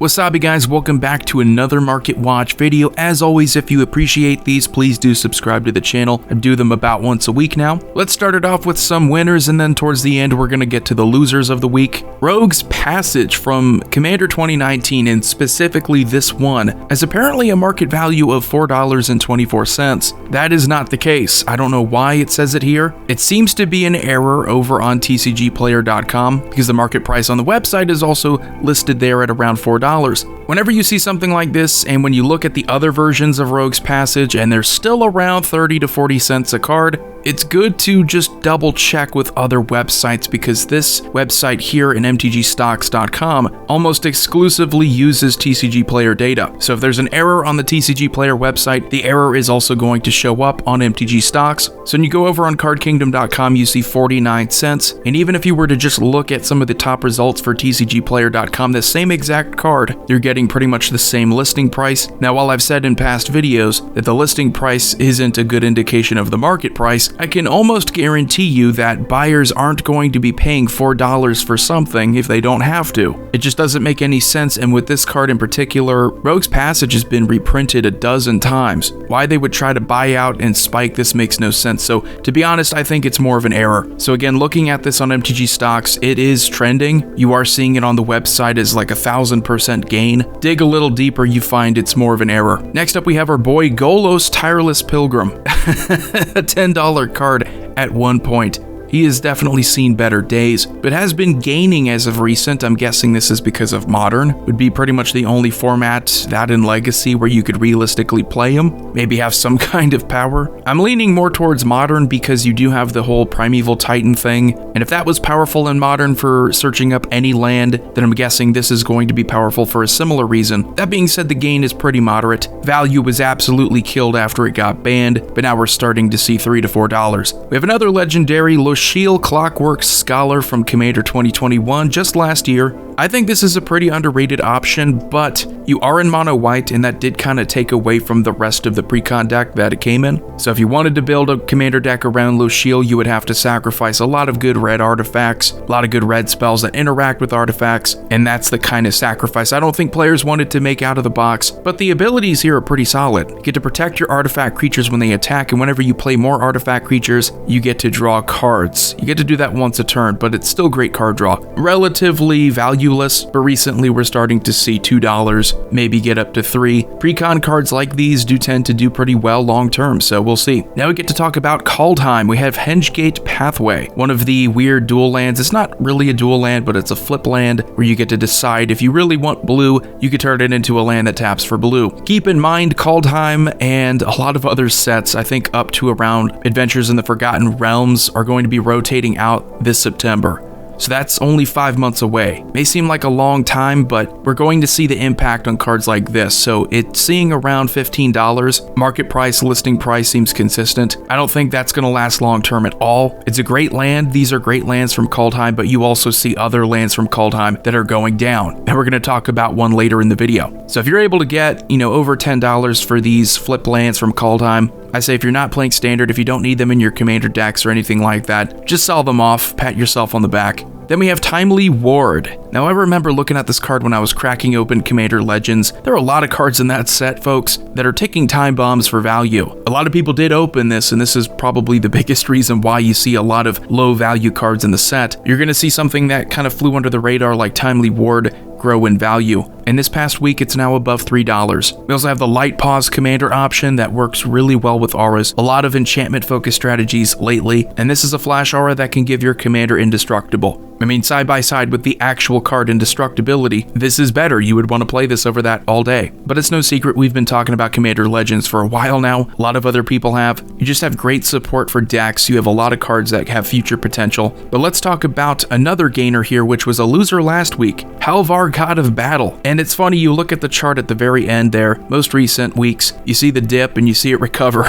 Wasabi guys, welcome back to another Market Watch video. As always, if you appreciate these, please do subscribe to the channel. I do them about once a week now. Let's start it off with some winners, and then towards the end, we're going to get to the losers of the week. Rogue's Passage from Commander 2019, and specifically this one, has apparently a market value of $4.24. That is not the case. I don't know why it says it here. It seems to be an error over on tcgplayer.com because the market price on the website is also listed there at around $4. Whenever you see something like this, and when you look at the other versions of Rogue's Passage and they're still around 30 to 40 cents a card, it's good to just double check with other websites, because this website here in mtgstocks.com almost exclusively uses TCG Player data. So if there's an error on the TCG Player website, the error is also going to show up on MTG Stocks. So when you go over on cardkingdom.com, you see 49 cents. And even if you were to just look at some of the top results for tcgplayer.com, the same exact card, you're getting pretty much the same listing price. Now, while I've said in past videos that the listing price isn't a good indication of the market price, I can almost guarantee you that buyers aren't going to be paying $4 for something if they don't have to. It just doesn't make any sense, and with this card in particular, Rogue's Passage has been reprinted a dozen times. Why they would try to buy out and spike this makes no sense, so to be honest, I think it's more of an error. So again, looking at this on MTG Stocks, it is trending. You are seeing it on the website as like 1,000% gain. Dig a little deeper, you find it's more of an error. Next up, we have our boy Golos Tireless Pilgrim. A $10 card at one point. He has definitely seen better days, but has been gaining as of recent. I'm guessing this is because of Modern. Would be pretty much the only format, that in Legacy, where you could realistically play him, maybe have some kind of power. I'm leaning more towards Modern because you do have the whole Primeval Titan thing, and if that was powerful in Modern for searching up any land, then I'm guessing this is going to be powerful for a similar reason. That being said, the gain is pretty moderate. Value was absolutely killed after it got banned, but now we're starting to see $3 to $4. We have another legendary Shield Clockwork Scholar from Commander 2021 just last year. I think this is a pretty underrated option, but you are in mono white, and that did kind of take away from the rest of the precon deck that it came in. So if you wanted to build a commander deck around Shield, you would have to sacrifice a lot of good red artifacts, a lot of good red spells that interact with artifacts, and that's the kind of sacrifice I don't think players wanted to make out of the box. But the abilities here are pretty solid. You get to protect your artifact creatures when they attack, and whenever you play more artifact creatures, you get to draw cards. You get to do that once a turn, but it's still great card draw. Relatively valueless, but recently we're starting to see $2, maybe get up to $3. Precon cards like these do tend to do pretty well long term, so we'll see. Now we get to talk about Kaldheim. We have Hengegate Pathway, one of the weird dual lands. It's not really a dual land, but it's a flip land where you get to decide if you really want blue, you could turn it into a land that taps for blue. Keep in mind, Kaldheim and a lot of other sets, I think up to around Adventures in the Forgotten Realms, are going to be rotating out this September. So that's only 5 months away. May seem like a long time, but we're going to see the impact on cards like this. So it's seeing around $15. Market price, listing price seems consistent. I don't think that's going to last long term at all. It's a great land. These are great lands from Kaldheim, but you also see other lands from Kaldheim that are going down. And we're going to talk about one later in the video. So if you're able to get, over $10 for these flip lands from Kaldheim, I say if you're not playing standard, if you don't need them in your commander decks or anything like that, just sell them off, pat yourself on the back. Then we have Timely Ward. Now, I remember looking at this card when I was cracking open Commander Legends. There are a lot of cards in that set, folks, that are ticking time bombs for value. A lot of people did open this, and this is probably the biggest reason why you see a lot of low value cards in the set. You're going to see something that kind of flew under the radar like Timely Ward grow in value, and this past week it's now above $3. We also have the Light Pause Commander option that works really well with auras. A lot of enchantment focused strategies lately, and this is a flash aura that can give your commander indestructible. I mean, side by side with the actual card indestructibility, this is better. You would want to play this over that all day. But it's no secret, we've been talking about Commander Legends for a while now. A lot of other people have. You just have great support for decks. You have a lot of cards that have future potential. But let's talk about another gainer here, which was a loser last week, Halvar, God of Battle. And it's funny, you look at the chart at the very end there, most recent weeks, you see the dip and you see it recover.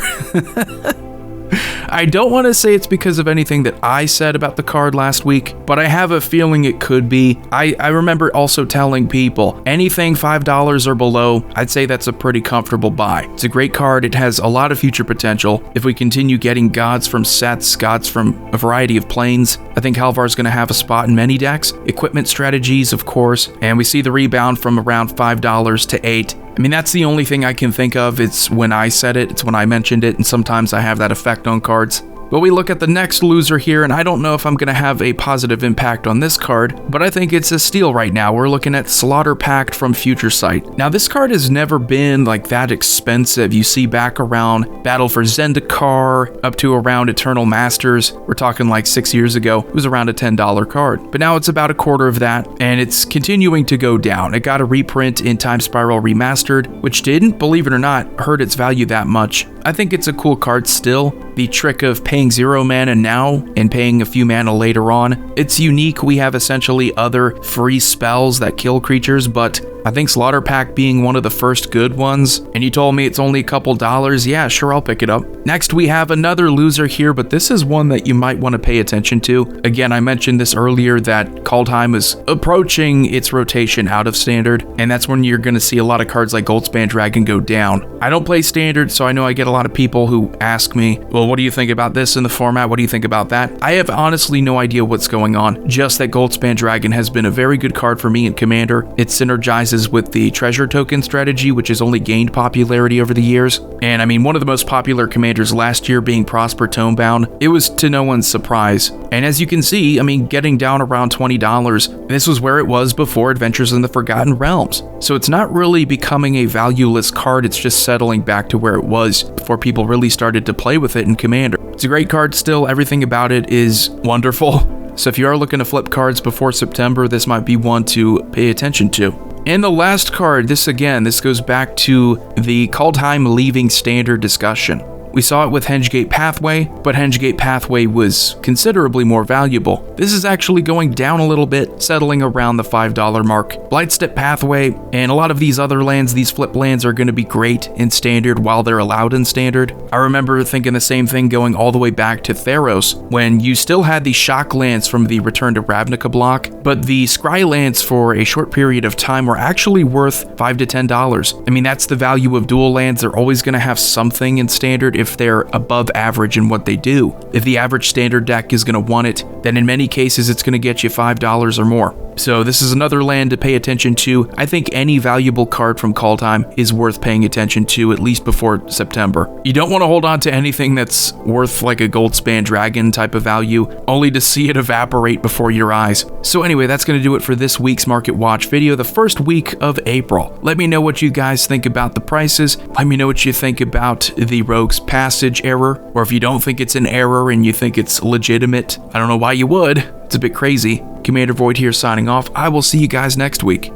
I don't want to say it's because of anything that I said about the card last week, but I have a feeling it could be. I remember also telling people, anything $5 or below, I'd say that's a pretty comfortable buy. It's a great card, it has a lot of future potential. If we continue getting gods from sets, gods from a variety of planes, I think Halvar's going to have a spot in many decks. Equipment strategies, of course, and we see the rebound from around $5 to $8. I mean, that's the only thing I can think of. It's when I said it, it's when I mentioned it, and sometimes I have that effect on cards. But we look at the next loser here, and I don't know if I'm going to have a positive impact on this card, but I think it's a steal right now. We're looking at Slaughter Pact from Future Sight. Now, this card has never been like that expensive. You see back around Battle for Zendikar, up to around Eternal Masters. We're talking like 6 years ago. It was around a $10 card. But now it's about a quarter of that, and it's continuing to go down. It got a reprint in Time Spiral Remastered, which didn't, believe it or not, hurt its value that much. I think it's a cool card still. The trick of paying 0 mana now and paying a few mana later on, it's unique. We have essentially other free spells that kill creatures, but I think Slaughter Pact being one of the first good ones, and you told me it's only a couple dollars, yeah, sure, I'll pick it up. Next, we have another loser here, but this is one that you might want to pay attention to. Again, I mentioned this earlier that Kaldheim is approaching its rotation out of Standard, and that's when you're going to see a lot of cards like Goldspan Dragon go down. I don't play Standard, so I know I get a lot of people who ask me, well, what do you think about this in the format? What do you think about that? I have honestly no idea what's going on, just that Goldspan Dragon has been a very good card for me in Commander. It synergizes with the treasure token strategy, which has only gained popularity over the years. And I mean, one of the most popular commanders last year being Prosper Tomebound, it was to no one's surprise. And as you can see, I mean, getting down around $20, this was where it was before Adventures in the Forgotten Realms. So it's not really becoming a valueless card, it's just settling back to where it was before people really started to play with it in Commander. It's a great card still, everything about it is wonderful. So if you are looking to flip cards before September, this might be one to pay attention to. And the last card, this goes back to the Kaldheim leaving Standard discussion. We saw it with Hengegate Pathway, but Hengegate Pathway was considerably more valuable. This is actually going down a little bit, settling around the $5 mark. Blightstep Pathway and a lot of these other lands, these flip lands are going to be great in Standard while they're allowed in Standard. I remember thinking the same thing going all the way back to Theros, when you still had the shock lands from the Return to Ravnica block, but the Scry lands for a short period of time were actually worth $5 to $10. I mean, that's the value of dual lands. They're always going to have something in Standard if they're above average in what they do. If the average Standard deck is going to want it, then in many cases it's going to get you $5 or more. So this is another land to pay attention to. I think any valuable card from Kaldheim is worth paying attention to, at least before September. You don't want to hold on to anything that's worth like a Goldspan Dragon type of value, only to see it evaporate before your eyes. So anyway, that's going to do it for this week's Market Watch video, the first week of April. Let me know what you guys think about the prices. Let me know what you think about the Rogue's Passage error, or if you don't think it's an error and you think it's legitimate. I don't know why you would. It's a bit crazy. Commander Void here signing off. I will see you guys next week.